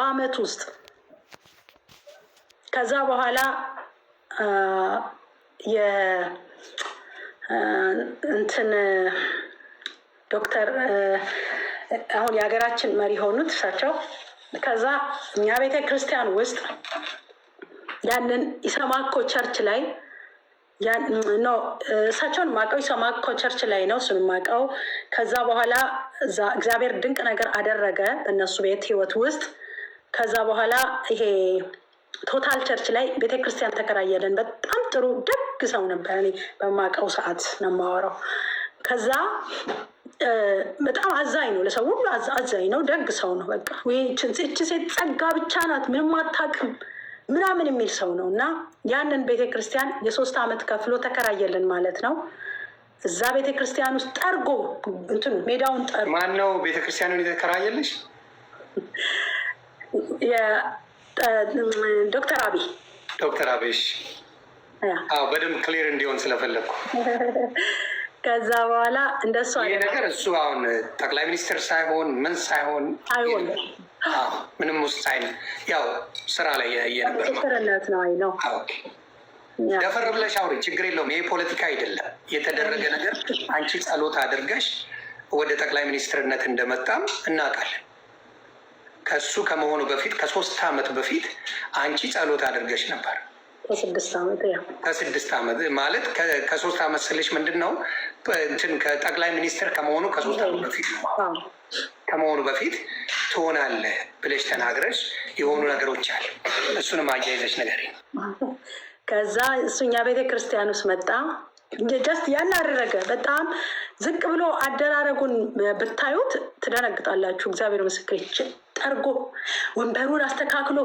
በአመት ውስጥ ከዛ በኋላ እንትን ዶክተር አሁን የሀገራችን መሪ ሆኑት እሳቸው። ከዛ እኛ ቤተ ክርስቲያን ውስጥ ያንን ኢሰማኮ ቸርች ላይ ነው እሳቸውን ማቀው፣ ኢሰማኮ ቸርች ላይ ነው እሱን ማቀው። ከዛ በኋላ እዛ እግዚአብሔር ድንቅ ነገር አደረገ በእነሱ ቤት ህይወት ውስጥ። ከዛ በኋላ ይሄ ቶታል ቸርች ላይ ቤተክርስቲያን ተከራየልን። በጣም ጥሩ ደግ ሰው ነበር። እኔ በማቀው ሰዓት ነው የማወራው። ከዛ በጣም አዛኝ ነው፣ ለሰው ሁሉ አዛኝ ነው፣ ደግ ሰው ነው። በቃ እቺ ሴት ጸጋ ብቻ ናት ምንም አታውቅም ምናምን የሚል ሰው ነው። እና ያንን ቤተክርስቲያን የ3 ዓመት ከፍሎ ተከራየልን ማለት ነው። እዛ ቤተክርስቲያን ውስጥ ጠርጎ እንትኑ ሜዳውን ጠርጎ። ማን ነው ቤተክርስቲያኑን የተከራየልሽ? ዶክተር አብይ። ዶክተር አብይ። አዎ በደንብ ክሊር እንዲሆን ስለፈለግኩ። ከዛ በኋላ እንደሱ ይሄ ነገር እሱ አሁን ጠቅላይ ሚኒስትር ሳይሆን ምን ሳይሆን ምንም ውስጥ ያው ስራ ላይ የነበር ነው። አይ ነው ደፈር ብለሽ አውሪ፣ ችግር የለውም። ይሄ ፖለቲካ አይደለም የተደረገ ነገር። አንቺ ጸሎት አድርገሽ ወደ ጠቅላይ ሚኒስትርነት እንደመጣም እናውቃለን። ከሱ ከመሆኑ በፊት ከ3 ዓመት በፊት አንቺ ጸሎት አድርገሽ ነበር። ከ6 ዓመት ማለት ከ3 ዓመት ስልሽ ምንድን ነው እንትን ከጠቅላይ ሚኒስትር ከመሆኑ ከ3 ዓመት በፊት ነው። ከመሆኑ በፊት ትሆናለህ ብለሽ ተናግረሽ የሆኑ ነገሮች አሉ። እሱንም አያይዘሽ ነገር ከዛ እሱኛ ቤተክርስቲያን ውስጥ መጣ። ጀስት ያን አደረገ። በጣም ዝቅ ብሎ አደራረጉን ብታዩት ትደነግጣላችሁ። እግዚአብሔር ምስክር። ጠርጎ ወንበሩን አስተካክሎ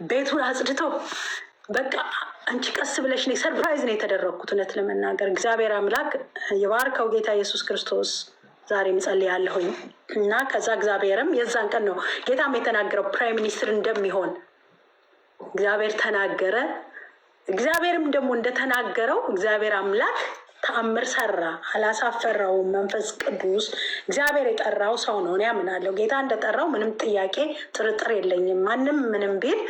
ቤቱን አጽድቶ በቃ አንቺ ቀስ ብለሽ ነው። ሰርፕራይዝ ነው የተደረግኩት እውነት ለመናገር። እግዚአብሔር አምላክ የባርከው ጌታ ኢየሱስ ክርስቶስ ዛሬ ምጸልያለሁኝ። እና ከዛ እግዚአብሔርም የዛን ቀን ነው ጌታም የተናገረው ፕራይም ሚኒስትር እንደሚሆን እግዚአብሔር ተናገረ። እግዚአብሔርም ደግሞ እንደተናገረው እግዚአብሔር አምላክ ተአምር ሰራ፣ አላሳፈራውም። መንፈስ ቅዱስ እግዚአብሔር የጠራው ሰው ነው። እኔ አምናለሁ ጌታ እንደጠራው ምንም ጥያቄ ጥርጥር የለኝም። ማንም ምንም ቢል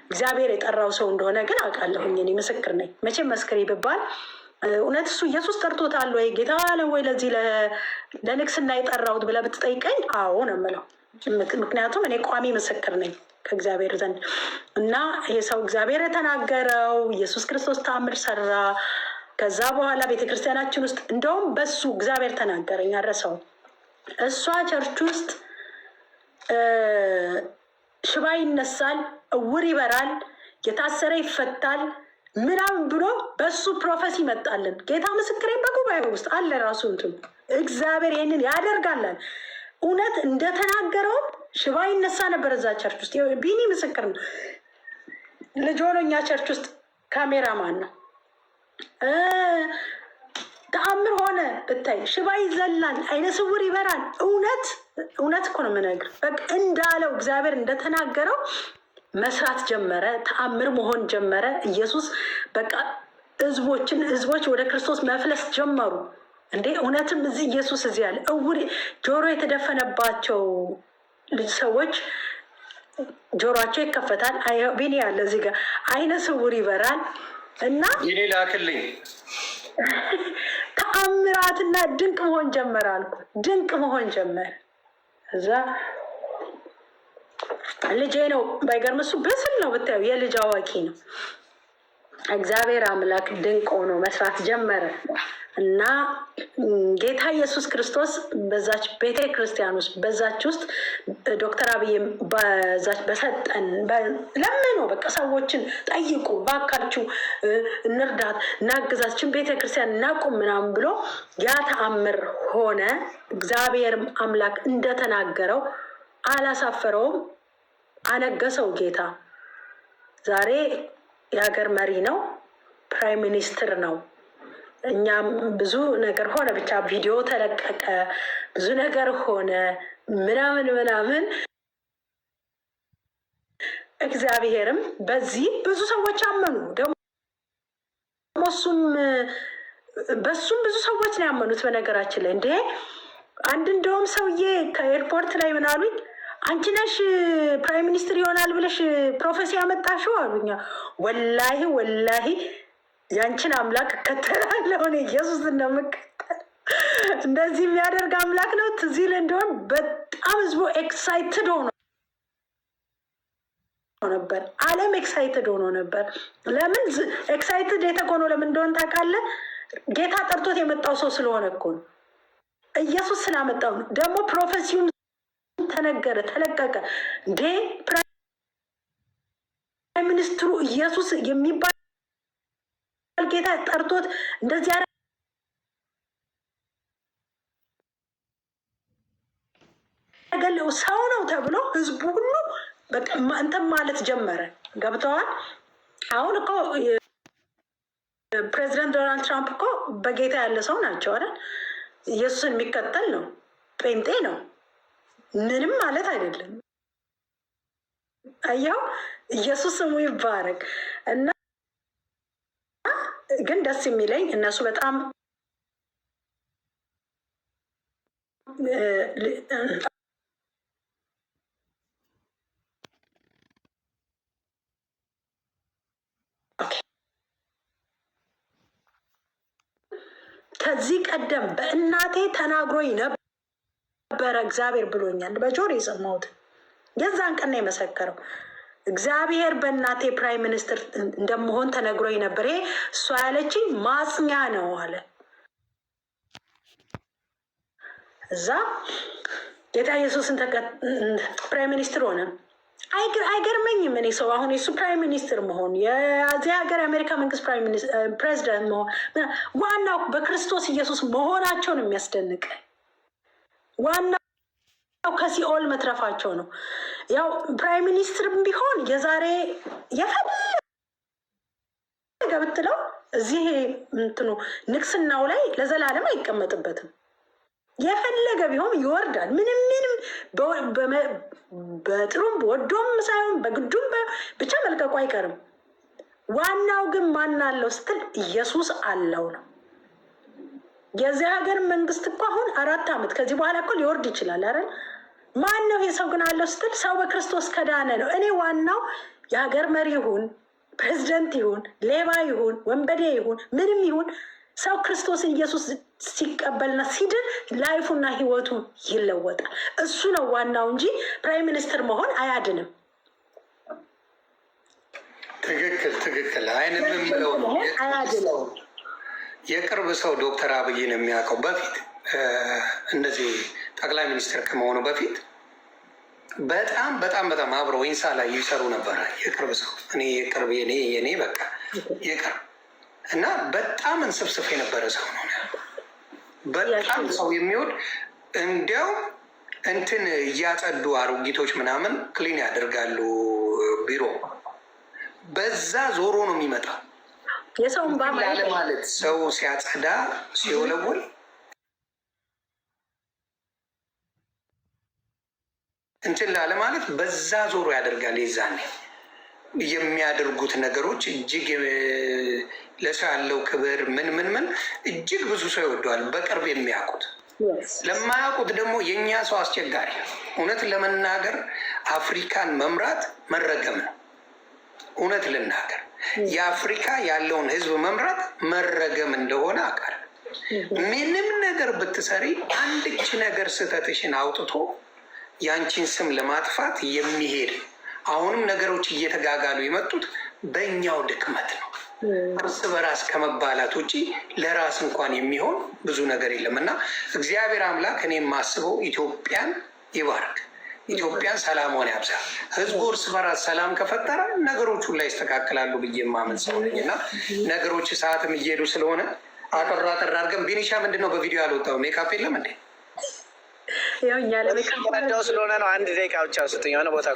እግዚአብሔር የጠራው ሰው እንደሆነ ግን አውቃለሁኝ። እኔ ምስክር ነኝ። መቼም መስክሪ ብባል እውነት እሱ ኢየሱስ ጠርቶታል ወይ ጌታ አለ ወይ ለዚህ ለንግስና የጠራውት ብለህ ብትጠይቀኝ አዎ ነው የምለው። ምክንያቱም እኔ ቋሚ ምስክር ነኝ ከእግዚአብሔር ዘንድ። እና ይሄ ሰው እግዚአብሔር የተናገረው ኢየሱስ ክርስቶስ ተአምር ሰራ። ከዛ በኋላ ቤተክርስቲያናችን ውስጥ እንደውም በሱ እግዚአብሔር ተናገረኝ አረሰው። እሷ ቸርች ውስጥ ሽባ ይነሳል፣ እውር ይበራል፣ የታሰረ ይፈታል ምናምን ብሎ በሱ ፕሮፌሲ ይመጣልን። ጌታ ምስክሬ በጉባኤ ውስጥ አለ ራሱ እንትን እግዚአብሔር ይህንን ያደርጋላል። እውነት እንደተናገረውም ሽባ ይነሳ ነበር እዛ ቸርች ውስጥ። ቢኒ ምስክር ነው። ልጅ ሆኖ እኛ ቸርች ውስጥ ካሜራማን ነው። ተአምር ሆነ ብታይ፣ ሽባ ይዘላል፣ አይነ ስውር ይበራል። እውነት እኮ ነው የምነግርህ። በቃ እንዳለው እግዚአብሔር እንደተናገረው መስራት ጀመረ። ተአምር መሆን ጀመረ። ኢየሱስ በቃ ህዝቦች ወደ ክርስቶስ መፍለስ ጀመሩ። እንዴ እውነትም እዚህ ኢየሱስ እዚህ ያለ እውር ጆሮ የተደፈነባቸው ሰዎች ጆሮአቸው ይከፈታል። ቢኒ ያለ እዚህ ጋር አይነ ስውር ይበራል። እና ይሄ ላክልኝ ተአምራትና ድንቅ መሆን ጀመረ አልኩ። ድንቅ መሆን ጀመረ። እዛ ልጄ ነው ባይገርም፣ እሱ በስል ነው ብታዩ፣ የልጅ አዋቂ ነው። እግዚአብሔር አምላክ ድንቅ ሆኖ መስራት ጀመረ። እና ጌታ ኢየሱስ ክርስቶስ በዛች ቤተ ክርስቲያን ውስጥ በዛች ውስጥ ዶክተር አብይ በዛች በሰጠን ለምኖ በቃ ሰዎችን ጠይቁ ባካችሁ እንርዳት እናግዛችን ቤተ ክርስቲያን እናቁም ምናምን ብሎ ያ ተአምር ሆነ። እግዚአብሔር አምላክ እንደተናገረው አላሳፈረውም፣ አነገሰው። ጌታ ዛሬ የሀገር መሪ ነው፣ ፕራይም ሚኒስትር ነው። እኛም ብዙ ነገር ሆነ፣ ብቻ ቪዲዮ ተለቀቀ፣ ብዙ ነገር ሆነ ምናምን። እግዚአብሔርም በዚህ ብዙ ሰዎች አመኑ። ደግሞ በሱም ብዙ ሰዎች ነው ያመኑት። በነገራችን ላይ እንደውም ሰውዬ ከኤርፖርት ላይ ምን አሉኝ፣ አንቺ ነሽ ፕራይም ሚኒስትር ይሆናል ብለሽ ፕሮፌሲ ያመጣሽው አሉኛ። ወላሂ ወላሂ ያንቺን አምላክ እከተላለሁ እኔ ኢየሱስ እንደምከተል እንደዚህ የሚያደርግ አምላክ ነው። ትዝ ይል እንደሆን በጣም ህዝቡ ኤክሳይትድ ሆኖ ነበር። ዓለም ኤክሳይትድ ሆኖ ነበር። ለምን ኤክሳይትድ የተኮነው ለምን እንደሆነ ታውቃለህ? ጌታ ጠርቶት የመጣው ሰው ስለሆነ እኮ ነው። ኢየሱስ ስላመጣው ነው። ደግሞ ፕሮፌሲውን ተነገረ፣ ተለቀቀ። እንዴ ፕራይም ሚኒስትሩ ኢየሱስ የሚባል ጌታ ጠርቶት እንደዚህ ያደረገው ሰው ነው ተብሎ ህዝቡ ሁሉ በቃ እንትን ማለት ጀመረ። ገብተዋል። አሁን እኮ ፕሬዚደንት ዶናልድ ትራምፕ እኮ በጌታ ያለ ሰው ናቸው አይደል? ኢየሱስን የሚከተል ነው፣ ጴንጤ ነው። ምንም ማለት አይደለም። አያው ኢየሱስ ስሙ ይባረክ። እና ግን ደስ የሚለኝ እነሱ በጣም ከዚህ ቀደም በእናቴ ተናግሮኝ ነበረ። እግዚአብሔር ብሎኛል፣ በጆሮ የሰማሁት የዛን ቀን ነው የመሰከረው። እግዚአብሔር በእናቴ ፕራይም ሚኒስትር እንደምሆን ተነግሮኝ ነበር። ይሄ እሷ ያለችኝ ማጽኛ ነው አለ። እዛ ጌታ ኢየሱስን ፕራይም ሚኒስትር ሆነ። አይገርመኝም። እኔ ሰው አሁን የሱ ፕራይም ሚኒስትር መሆን የዚህ ሀገር የአሜሪካ መንግስት ፕሬዚደንት መሆን ዋናው በክርስቶስ ኢየሱስ መሆናቸውን የሚያስደንቅ ዋናው ከሲኦል መትረፋቸው ነው። ያው ፕራይም ሚኒስትርም ቢሆን የዛሬ የፈለገ ብትለው እዚህ እንትኑ ንግስናው ላይ ለዘላለም አይቀመጥበትም። የፈለገ ቢሆን ይወርዳል። ምንም በጥሩም ወዶም ሳይሆን በግዱም ብቻ መልቀቁ አይቀርም። ዋናው ግን ማን አለው ስትል ኢየሱስ አለው ነው። የዚህ ሀገር መንግስት እኮ አሁን 4 ዓመት ከዚህ በኋላ እኮ ሊወርድ ይችላል አይደል? ማን ነው ይሄ ሰው ግን አለው ስትል ሰው በክርስቶስ ከዳነ ነው። እኔ ዋናው የሀገር መሪ ይሁን ፕሬዚደንት ይሁን ሌባ ይሁን ወንበዴ ይሁን ምንም ይሁን ሰው ክርስቶስን ኢየሱስ ሲቀበልና ሲድን ላይፉና ህይወቱ ይለወጣል። እሱ ነው ዋናው እንጂ ፕራይም ሚኒስትር መሆን አያድንም። ትክክል። አይንም የምለው የቅርብ ሰው ዶክተር አብይን የሚያውቀው በፊት እንደዚህ ጠቅላይ ሚኒስትር ከመሆኑ በፊት በጣም በጣም በጣም አብረው ኢንሳ ላይ ይሰሩ ነበረ። የቅርብ ሰው እኔ የቅርብ የኔ በቃ የቅርብ እና በጣም እንስፍስፍ የነበረ ሰው ነው። በጣም ሰው የሚወድ እንዲያው እንትን እያጸዱ አሮጊቶች ምናምን ክሊን ያደርጋሉ ቢሮ። በዛ ዞሮ ነው የሚመጣው። የሰውን ባለ ማለት ሰው ሲያጸዳ ሲወለውል እንትን ላለ ማለት በዛ ዞሮ ያደርጋል። የዛኔ የሚያደርጉት ነገሮች እጅግ ለሰው ያለው ክብር ምን እጅግ ብዙ ሰው ይወደዋል። በቅርብ የሚያውቁት ለማያውቁት ደግሞ የእኛ ሰው አስቸጋሪ። እውነት ለመናገር አፍሪካን መምራት መረገም ነው። እውነት ልናገር የአፍሪካ ያለውን ሕዝብ መምራት መረገም እንደሆነ አውቃለሁ። ምንም ነገር ብትሰሪ አንድች ነገር ስህተትሽን አውጥቶ ያንቺን ስም ለማጥፋት የሚሄድ አሁንም ነገሮች እየተጋጋሉ የመጡት በእኛው ድክመት ነው። እርስ በራስ ከመባላት ውጭ ለራስ እንኳን የሚሆን ብዙ ነገር የለም እና እግዚአብሔር አምላክ እኔ የማስበው ኢትዮጵያን ይባርክ፣ ኢትዮጵያን ሰላሟን ያብዛ። ህዝቡ እርስ በራስ ሰላም ከፈጠረ ነገሮች ሁላ ይስተካከላሉ ብዬ የማምን ሰው ነኝ እና ነገሮች ሰዓትም እየሄዱ ስለሆነ አጠራ አድርገን ቢኒሻ ምንድን ነው በቪዲዮ ያልወጣው ሜካፕ የለም እንዴ? ረዳው ስለሆነ ነው። 1 ደቂቃ ብቻ ስጡኝ። የሆነ ቦታ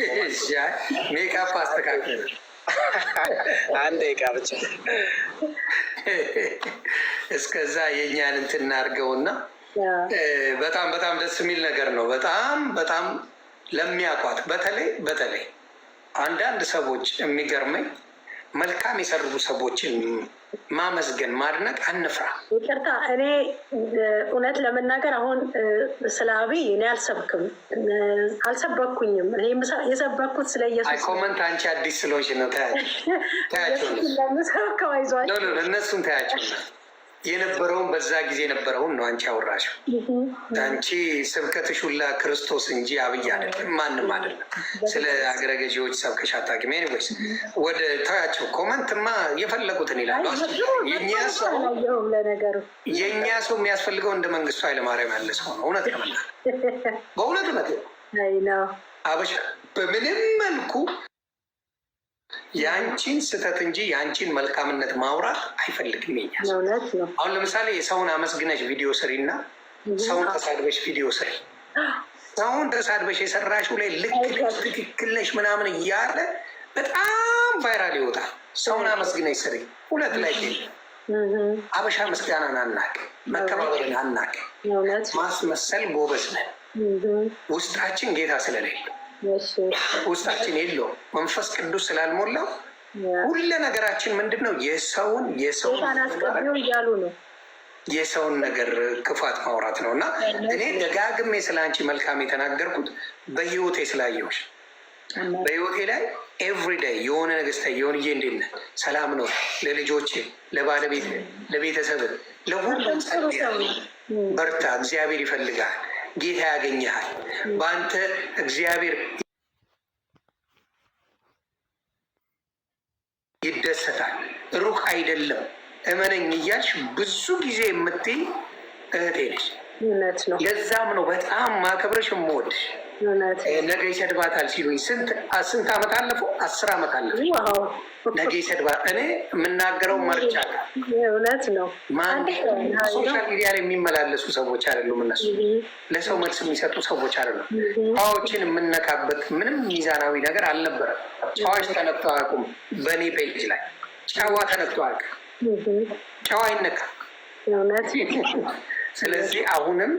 ሜካፕ አስተካክል። 1 ደቂቃ ብቻ እስከዛ የእኛን እንትን እናድርገውና በጣም በጣም ደስ የሚል ነገር ነው። በጣም በጣም ለሚያውቋት በተለይ አንዳንድ ሰዎች የሚገርመኝ መልካም የሰሩ ሰዎችን ማመስገን ማድነቅ አንፍራ። ይቅርታ እኔ እውነት ለመናገር አሁን ስለ አብይ እኔ አልሰበኩኝም። እኔ የሰበኩት ስለ ኢየሱስ። ኮመንት አንቺ አዲስ ስለሆንሽ ነው። ታያቸው እነሱን ታያቸው የነበረውን በዛ ጊዜ የነበረውን ነው አንቺ አወራሽው። አንቺ ስብከትሽ ሁላ ክርስቶስ እንጂ አብይ አይደለም፣ ማንም አይደለም። ስለ አገረ ገዢዎች ሰብከሽ አታውቂም። ኤኒዌይስ ወደ ታያቸው ኮመንትማ የፈለጉትን ይላሉ። የእኛ ሰው የሚያስፈልገው እንደ መንግስቱ ኃይለማርያም ያለ ሰው ነው። እውነት ለመናገር በእውነት አበሻ በምንም መልኩ የአንቺን ስህተት እንጂ የአንቺን መልካምነት ማውራት አይፈልግም። አሁን ለምሳሌ የሰውን አመስግነሽ ቪዲዮ ስሪ እና ሰውን ተሳድበሽ ቪዲዮ ስሪ። ሰውን ተሳድበሽ የሰራሽው ላይ ልክ ትክክል ነሽ ምናምን እያለ በጣም ቫይራል ይወጣል። ሰውን አመስግነሽ ስሪ። ሁለት ላይ አበሻ ምስጋናን አናቅ፣ መከባበርን አናቅ። ማስመሰል ጎበዝ ነን። ውስጣችን ጌታ ስለሌለ ውስጣችን የለውም። መንፈስ ቅዱስ ስላልሞላው ሁለ ነገራችን ምንድን ነው? የሰውን ነገር ክፋት ማውራት ነው። እና እኔ ደጋግሜ ስለ አንቺ መልካም የተናገርኩት በህይወቴ ስላየሁሽ፣ በህይወቴ ላይ ኤቭሪዴይ የሆነ ነገስታ የሆንዬ እንዴት ነህ? ሰላም ነው? ለልጆቼ፣ ለባለቤት፣ ለቤተሰብ፣ ለሁሉም በርታ፣ እግዚአብሔር ይፈልጋል፣ ጌታ ያገኘሃል፣ በአንተ እግዚአብሔር ይደሰታል፣ ሩቅ አይደለም፣ እመነኝ እያልሽ ብዙ ጊዜ የምትይ እህቴ ነች። ለዛም ነው በጣም ማከብረሽ የምወድሽ። ነገ ይሰድባታል ሲሉኝ ስንት ዓመት አለፈው? 10 ዓመት አለፈው። ነገ ይሰድባት እኔ የምናገረው መርጫ እውነት ነው። ሶሻል ሚዲያ ላይ የሚመላለሱ ሰዎች አይደሉም። እነሱ ለሰው መልስ የሚሰጡ ሰዎች አይደሉም። ጨዋዎችን የምነካበት ምንም ሚዛናዊ ነገር አልነበረም። ጨዋዎች ተነክተው አያውቁም። በእኔ ፔጅ ላይ ጨዋ ተነክቶ አያውቅም። ጨዋ አይነካም። ስለዚህ አሁንም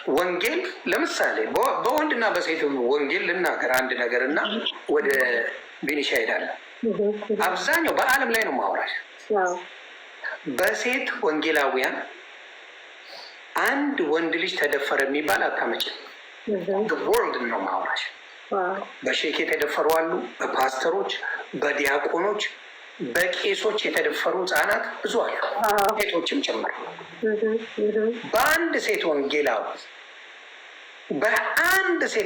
ወንጌል ለምሳሌ በወንድና በሴት ወንጌል ልናገር አንድ ነገር እና ወደ ቢኒሻ ሄዳለሁ። አብዛኛው በዓለም ላይ ነው ማውራሽ። በሴት ወንጌላውያን አንድ ወንድ ልጅ ተደፈረ የሚባል አታመጭም። ወርልድ ነው ማውራሽ። በሼክ የተደፈሩ አሉ፣ በፓስተሮች፣ በዲያቆኖች፣ በቄሶች የተደፈሩ ህጻናት ብዙ አሉ፣ ሴቶችም ጭምር። በአንድ ሴት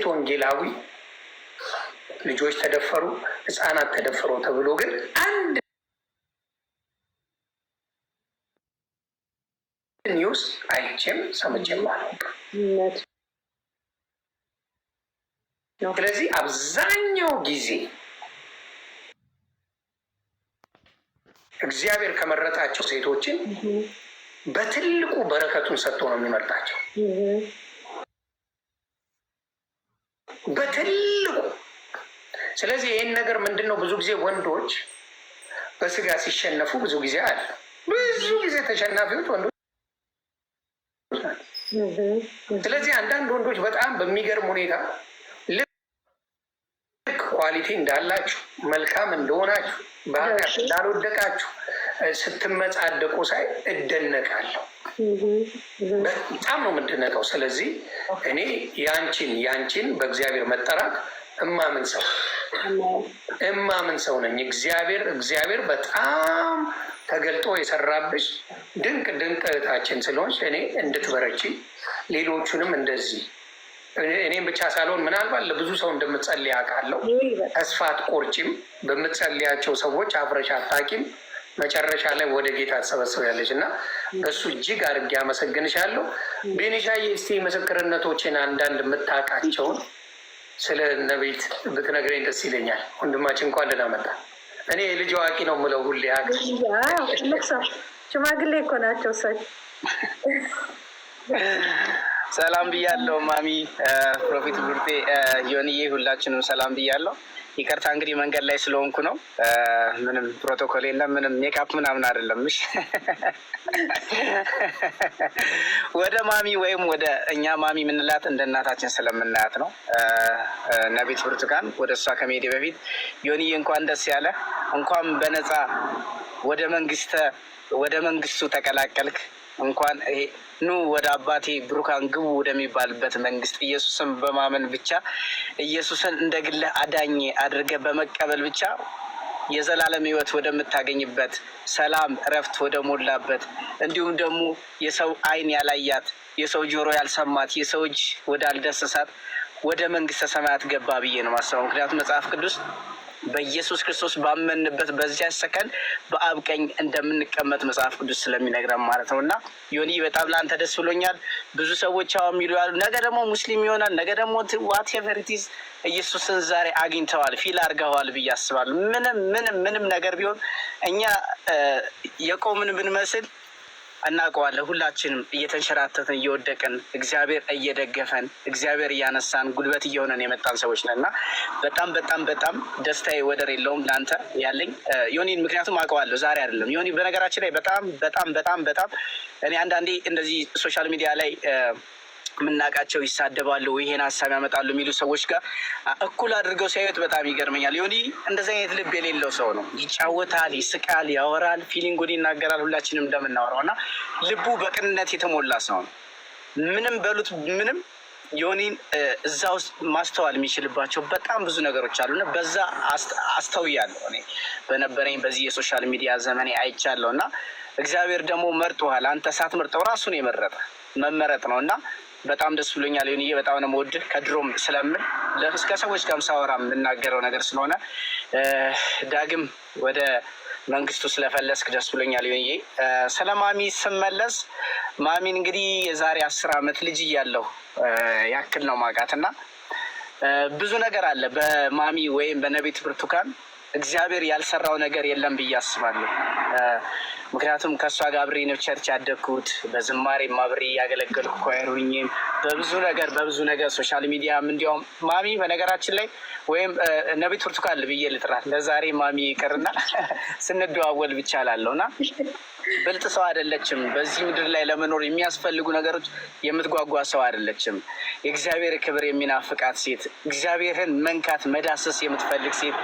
ወንጌላዊ ልጆች ተደፈሩ፣ ህጻናት ተደፈሩ ተብሎ ግን አንድ ኒውስ አይቼም ሰምቼም አላውቅም። ስለዚህ አብዛኛው ጊዜ እግዚአብሔር ከመረጣቸው ሴቶችን በትልቁ በረከቱን ሰጥቶ ነው የሚመርጣቸው። በትልቁ። ስለዚህ ይህን ነገር ምንድን ነው ብዙ ጊዜ ወንዶች በስጋ ሲሸነፉ ብዙ ጊዜ አለ። ብዙ ጊዜ ተሸናፊዎች ወንዶች። ስለዚህ አንዳንድ ወንዶች በጣም በሚገርም ሁኔታ ልክ ኳሊቲ እንዳላችሁ፣ መልካም እንደሆናችሁ፣ በኃጢአት እንዳልወደቃችሁ ስትመጻደቁ ሳይ እደነቃለሁ። በጣም ነው የምደነቀው። ስለዚህ እኔ ያንቺን በእግዚአብሔር መጠራት እማምን ሰው ነኝ። እግዚአብሔር በጣም ተገልጦ የሰራብሽ ድንቅ እህታችን ስለሆንሽ እኔ እንድትበረቺ ሌሎቹንም እንደዚህ እኔም ብቻ ሳልሆን ምናልባት ለብዙ ሰው እንደምትጸልይ አውቃለሁ። ተስፋ አትቆርጪም። በምትጸልያቸው ሰዎች አፍረሽ አታውቂም። መጨረሻ ላይ ወደ ጌታ ትሰበስቢያለሽ እና እሱ እጅግ አድርጌ አመሰግንሻለሁ። ቤኒሻዬ እስቲ ምስክርነቶችን አንዳንድ የምታውቃቸውን ስለ ነቢት ብትነግረኝ ደስ ይለኛል። ወንድማችን እንኳን ደህና መጣ። እኔ የልጅ አዋቂ ነው የምለው ሁሌ ሽማግሌ እኮ ናቸው እሳቸው። ሰላም ብያለሁ ማሚ፣ ፕሮፌት ቡርቴ፣ ዮኒዬ፣ ሁላችንም ሰላም ብያለሁ። ይቅርታ እንግዲህ መንገድ ላይ ስለሆንኩ ነው። ምንም ፕሮቶኮል የለም፣ ምንም ሜካፕ ምናምን አይደለም። እሺ ወደ ማሚ ወይም ወደ እኛ ማሚ የምንላት እንደ እናታችን ስለምናያት ነው። ነቢት ብርቱካን ወደ እሷ ከመሄዴ በፊት ዮኒዬ እንኳን ደስ ያለ፣ እንኳን በነፃ ወደ መንግስቱ ተቀላቀልክ። እንኳን ኑ ወደ አባቴ ብሩካን ግቡ ወደሚባልበት መንግስት ኢየሱስን በማመን ብቻ ኢየሱስን እንደ ግልህ አዳኝ አድርገህ በመቀበል ብቻ የዘላለም ሕይወት ወደምታገኝበት ሰላም እረፍት ወደ ሞላበት እንዲሁም ደግሞ የሰው ዓይን ያላያት የሰው ጆሮ ያልሰማት የሰው እጅ ወዳልዳሰሳት ወደ መንግስተ ሰማያት ገባ ብዬ ነው ማስበው። ምክንያቱም መጽሐፍ ቅዱስ በኢየሱስ ክርስቶስ ባመንበት በዚያ ሰከንድ በአብ ቀኝ እንደምንቀመጥ መጽሐፍ ቅዱስ ስለሚነግረን ማለት ነው። እና ዮኒ በጣም ለአንተ ደስ ብሎኛል። ብዙ ሰዎች አሁን የሚሉ ያሉ ነገ ደግሞ ሙስሊም ይሆናል፣ ነገ ደግሞ ዋትኤቨር ኢት ኢዝ ኢየሱስን ዛሬ አግኝተዋል፣ ፊል አድርገዋል ብዬ አስባለሁ። ምንም ነገር ቢሆን እኛ የቆምን ብንመስል እናውቀዋለን። ሁላችንም እየተንሸራተትን እየወደቅን እግዚአብሔር እየደገፈን እግዚአብሔር እያነሳን ጉልበት እየሆነን የመጣን ሰዎች ነን እና በጣም ደስታዬ ወደር የለውም ለአንተ ያለኝ ዮኒን። ምክንያቱም አውቀዋለሁ፣ ዛሬ አይደለም ዮኒ። በነገራችን ላይ በጣም እኔ አንዳንዴ እንደዚህ ሶሻል ሚዲያ ላይ የምናውቃቸው ይሳደባሉ፣ ይሄን ሀሳብ ያመጣሉ የሚሉ ሰዎች ጋር እኩል አድርገው ሲያዩት በጣም ይገርመኛል። ዮኒ እንደዚህ አይነት ልብ የሌለው ሰው ነው። ይጫወታል፣ ይስቃል፣ ያወራል፣ ፊሊንጉን ይናገራል፣ ሁላችንም እንደምናወራው እና ልቡ በቅንነት የተሞላ ሰው ነው። ምንም በሉት ምንም ዮኒን እዛ ውስጥ ማስተዋል የሚችልባቸው በጣም ብዙ ነገሮች አሉና በዛ አስተውያለሁ። እኔ በነበረኝ በዚህ የሶሻል ሚዲያ ዘመኔ አይቻለሁ እና እግዚአብሔር ደግሞ መርጦሃል። አንተ ሳትመርጠው ራሱን የመረጠ መመረጥ ነው እና በጣም ደስ ብሎኛል ዮኒዬ። በጣም ነው የምወድህ ከድሮም ስለምን እስከ ሰዎች ጋርም ሳወራ የምናገረው ነገር ስለሆነ ዳግም ወደ መንግስቱ ስለፈለስክ ደስ ብሎኛል ዮኒዬ። ስለ ማሚ ስመለስ ማሚን እንግዲህ የዛሬ 10 ዓመት ልጅ እያለሁ ያክል ነው ማውቃት እና ብዙ ነገር አለ በማሚ ወይም በነቢት ብርቱካን እግዚአብሔር ያልሰራው ነገር የለም ብዬ አስባለሁ። ምክንያቱም ከእሷ ጋር አብሬ ነው ቸርች ያደግኩት፣ በዝማሬም አብሬ እያገለገልኩ ኳየሩኝም በብዙ ነገር ሶሻል ሚዲያም እንዲያውም ማሚ በነገራችን ላይ ወይም ነቢት ብርቱካን ብዬ ልጥራት ለዛሬ ማሚ ይቅርና ስንደዋወል ብቻ ላለሁ እና ብልጥ ሰው አይደለችም። በዚህ ምድር ላይ ለመኖር የሚያስፈልጉ ነገሮች የምትጓጓ ሰው አይደለችም። የእግዚአብሔር ክብር የሚናፍቃት ሴት፣ እግዚአብሔርን መንካት መዳሰስ የምትፈልግ ሴት፣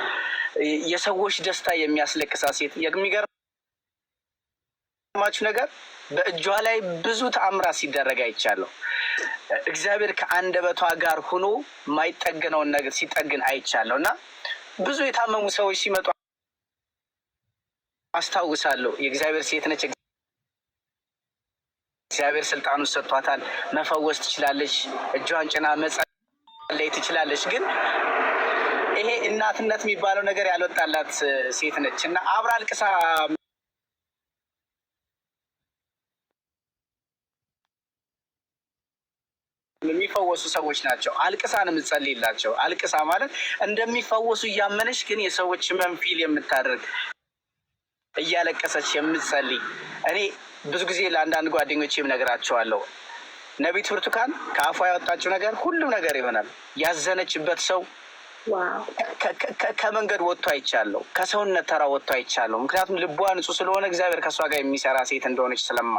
የሰዎች ደስታ የሚያስለቅሳት ሴት። የሚገርማችሁ ነገር በእጇ ላይ ብዙ ተአምራት ሲደረግ አይቻለሁ። እግዚአብሔር ከአንደበቷ ጋር ሆኖ የማይጠገነውን ነገር ሲጠግን አይቻለሁ እና ብዙ የታመሙ ሰዎች ሲመጡ አስታውሳለሁ። የእግዚአብሔር ሴት ነች። እግዚአብሔር ስልጣኑ ሰጥቷታል። መፈወስ ትችላለች። እጇን ጭና መጸለይ ትችላለች። ግን ይሄ እናትነት የሚባለው ነገር ያልወጣላት ሴት ነች እና አብራ አልቅሳ የሚፈወሱ ሰዎች ናቸው። አልቅሳ ነው የምትጸልይላቸው። አልቅሳ ማለት እንደሚፈወሱ እያመነች ግን የሰዎች ህመም ፊል የምታደርግ እያለቀሰች የምትጸልይ። እኔ ብዙ ጊዜ ለአንዳንድ ጓደኞቼም ነግራቸዋለሁ። ነቢት ብርቱካን ከአፏ ያወጣችው ነገር ሁሉም ነገር ይሆናል። ያዘነችበት ሰው ከመንገድ ወጥቶ አይቻለሁ። ከሰውነት ተራ ወጥቶ አይቻለሁ። ምክንያቱም ልቧ ንጹህ ስለሆነ እግዚአብሔር ከእሷ ጋር የሚሰራ ሴት እንደሆነች ስለማ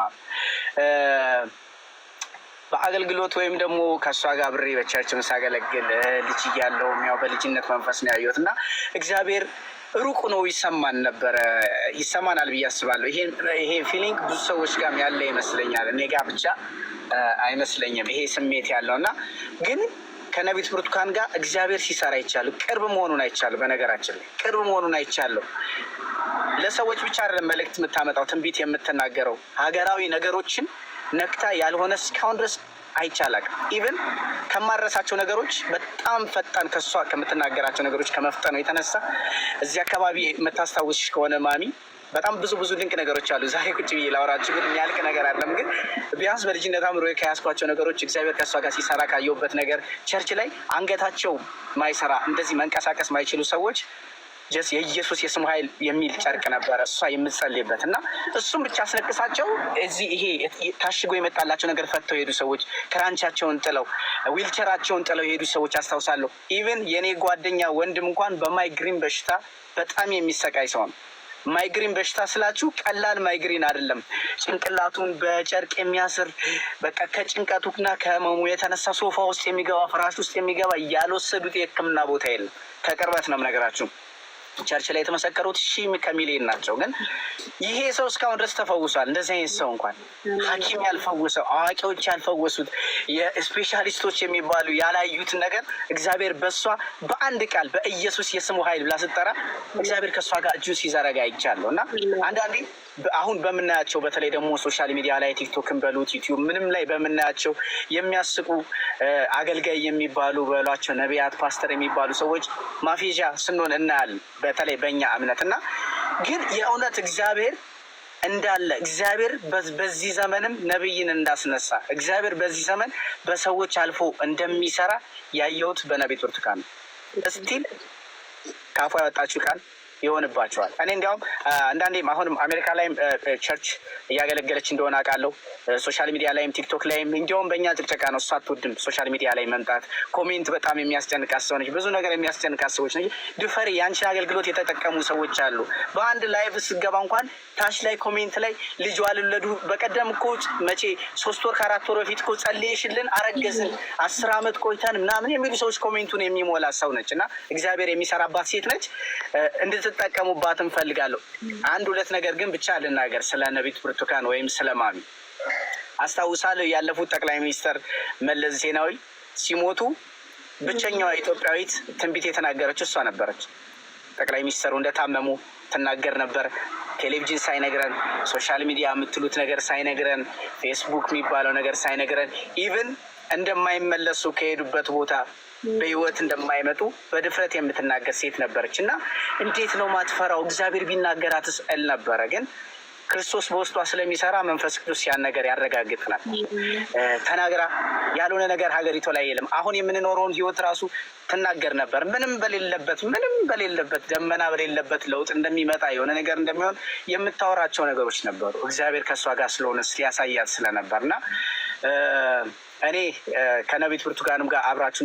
በአገልግሎት ወይም ደግሞ ከእሷ ጋር አብሬ በቸርች ሳገለግል ልጅ እያለሁ ያው በልጅነት መንፈስ ነው ያየሁት እና እግዚአብሔር ሩቅ ነው ይሰማናል ብዬ አስባለሁ። ይሄ ፊሊንግ ብዙ ሰዎች ጋር ያለ ይመስለኛል። እኔ ጋር ብቻ አይመስለኝም ይሄ ስሜት ያለው እና ግን ከነቢት ብርቱካን ጋር እግዚአብሔር ሲሰራ አይቻለሁ። ቅርብ መሆኑን አይቻለሁ። በነገራችን ላይ ቅርብ መሆኑን አይቻለሁ። ለሰዎች ብቻ አይደለም መልእክት የምታመጣው፣ ትንቢት የምትናገረው ሀገራዊ ነገሮችን ነክታ ያልሆነ እስካሁን ድረስ አይቻላል። ኢቨን ከማረሳቸው ነገሮች በጣም ፈጣን ከሷ ከምትናገራቸው ነገሮች ከመፍጠኑ የተነሳ እዚህ አካባቢ የምታስታውስሽ ከሆነ ማሚ በጣም ብዙ ድንቅ ነገሮች አሉ። ዛሬ ቁጭ ብዬ ላወራችሁ ግን የሚያልቅ ነገር አለም። ግን ቢያንስ በልጅነት አምሮ ከያዝኳቸው ነገሮች እግዚአብሔር ከእሷ ጋር ሲሰራ ካየሁበት ነገር ቸርች ላይ አንገታቸው ማይሰራ እንደዚህ መንቀሳቀስ ማይችሉ ሰዎች ጀስ የኢየሱስ የስሙ ኃይል የሚል ጨርቅ ነበረ እሷ የምትጸልይበት እና እሱም ብቻ አስለቅሳቸው እዚህ ይሄ ታሽጎ የመጣላቸው ነገር ፈተው የሄዱ ሰዎች ክራንቻቸውን ጥለው ዊልቸራቸውን ጥለው የሄዱ ሰዎች አስታውሳለሁ። ኢቨን የኔ ጓደኛ ወንድም እንኳን በማይግሪን በሽታ በጣም የሚሰቃይ ሰው ነው። ማይግሪን በሽታ ስላችሁ ቀላል ማይግሪን አይደለም። ጭንቅላቱን በጨርቅ የሚያስር በቃ ከጭንቀቱና ከህመሙ የተነሳ ሶፋ ውስጥ የሚገባ ፍራሽ ውስጥ የሚገባ ያልወሰዱት የሕክምና ቦታ የለም። ከቅርበት ነው የምነግራችሁ። ቸርች ላይ የተመሰከሩት ሺህ ከሚሊዮን ናቸው። ግን ይሄ ሰው እስካሁን ድረስ ተፈውሷል። እንደዚህ አይነት ሰው እንኳን ሐኪም ያልፈወሰው አዋቂዎች ያልፈወሱት የስፔሻሊስቶች የሚባሉ ያላዩትን ነገር እግዚአብሔር በእሷ በአንድ ቃል በኢየሱስ የስሙ ኃይል ብላ ስትጠራ እግዚአብሔር ከእሷ ጋር እጁን ሲዘረጋ ይቻለሁ እና አንዳንዴ አሁን በምናያቸው በተለይ ደግሞ ሶሻል ሚዲያ ላይ ቲክቶክን በሉት ዩቲዩብ ምንም ላይ በምናያቸው የሚያስቁ አገልጋይ የሚባሉ በሏቸው ነቢያት፣ ፓስተር የሚባሉ ሰዎች ማፌዣ ስንሆን እናያለን። በተለይ በእኛ እምነት እና ግን የእውነት እግዚአብሔር እንዳለ እግዚአብሔር በዚህ ዘመንም ነብይን እንዳስነሳ እግዚአብሔር በዚህ ዘመን በሰዎች አልፎ እንደሚሰራ ያየሁት በነቢይ ብርቱካን ነው። እስቲል ካፏ ያወጣችው ቃል ይሆንባቸዋል። እኔ እንዲያውም አንዳንዴም አሁንም አሜሪካ ላይም ቸርች እያገለገለች እንደሆነ አውቃለሁ። ሶሻል ሚዲያ ላይም ቲክቶክ ላይም እንዲያውም በእኛ ጭቅጨቃ ነው። እሷ አትወድም ሶሻል ሚዲያ ላይ መምጣት። ኮሜንት በጣም የሚያስጨንቃት ሰው ነች። ብዙ ነገር የሚያስጨንቃት ሰዎች ነች። ድፈሪ የአንቺን አገልግሎት የተጠቀሙ ሰዎች አሉ። በአንድ ላይቭ ስገባ እንኳን ታች ላይ ኮሜንት ላይ ልጅ አልወለዱ በቀደም እኮ መቼ 3 ወር ከ4 ወር በፊት እኮ ጸልየሽልን አረገዝን 10 ዓመት ቆይተን ምናምን የሚሉ ሰዎች ኮሜንቱን የሚሞላ ሰው ነች እና እግዚአብሔር የሚሰራባት ሴት ነች። እንድትጠቀሙባት እንፈልጋለሁ። አንድ ሁለት ነገር ግን ብቻ ልናገር ስለ ነቢይ ብርቱካን ወይም ስለ ማሚ። አስታውሳለሁ ያለፉት ጠቅላይ ሚኒስትር መለስ ዜናዊ ሲሞቱ ብቸኛዋ ኢትዮጵያዊት ትንቢት የተናገረችው እሷ ነበረች። ጠቅላይ ሚኒስትሩ እንደታመሙ ትናገር ነበር። ቴሌቪዥን ሳይነግረን፣ ሶሻል ሚዲያ የምትሉት ነገር ሳይነግረን፣ ፌስቡክ የሚባለው ነገር ሳይነግረን ኢቭን እንደማይመለሱ ከሄዱበት ቦታ በህይወት እንደማይመጡ በድፍረት የምትናገር ሴት ነበረች እና እንዴት ነው ማትፈራው? እግዚአብሔር ቢናገራትስ እል ነበረ። ግን ክርስቶስ በውስጧ ስለሚሰራ መንፈስ ቅዱስ ያን ነገር ያረጋግጥናል። ተናግራ ያልሆነ ነገር ሀገሪቷ ላይ የለም። አሁን የምንኖረውን ህይወት ራሱ ትናገር ነበር። ምንም በሌለበት ደመና በሌለበት ለውጥ እንደሚመጣ የሆነ ነገር እንደሚሆን የምታወራቸው ነገሮች ነበሩ። እግዚአብሔር ከእሷ ጋር ስለሆነ ሊያሳያት ስለነበር እና እኔ ከነቢይ ብርቱካንም ጋር አብራችሁ